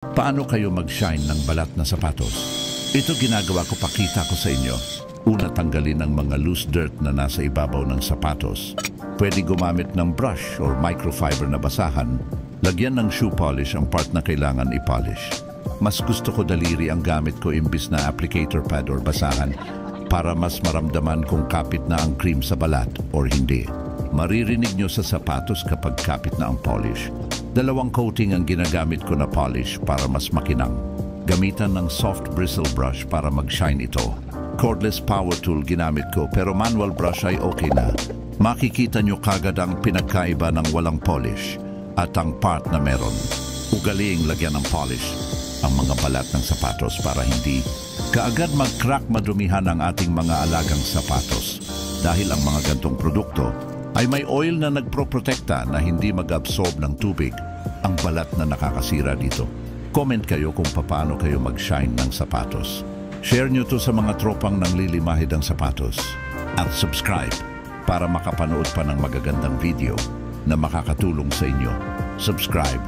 Paano kayo mag-shine ng balat na sapatos? Ito ginagawa ko, pakita ko sa inyo. Una, tanggalin ang mga loose dirt na nasa ibabaw ng sapatos. Pwede gumamit ng brush or microfiber na basahan. Lagyan ng shoe polish ang part na kailangan i-polish. Mas gusto ko daliri ang gamit ko imbis na applicator pad or basahan para mas maramdaman kung kapit na ang cream sa balat or hindi. Maririnig nyo sa sapatos kapag kapit na ang polish. 2 coating ang ginagamit ko na polish para mas makinang. Gamitan ng soft bristle brush para mag-shine ito. Cordless power tool ginamit ko pero manual brush ay okay na. Makikita nyo kagad ang pinagkaiba ng walang polish at ang part na meron. Ugaliing lagyan ng polish ang mga balat ng sapatos para hindi kaagad mag-crack, madumihan ang ating mga alagang sapatos. Dahil ang mga gantong produkto ay may oil na nagproprotekta na hindi mag-absorb ng tubig ang balat na nakakasira dito. Comment kayo kung paano kayo mag-shine ng sapatos. Share nyo to sa mga tropang nanglilimahid ang sapatos. At subscribe para makapanood pa ng magagandang video na makakatulong sa inyo. Subscribe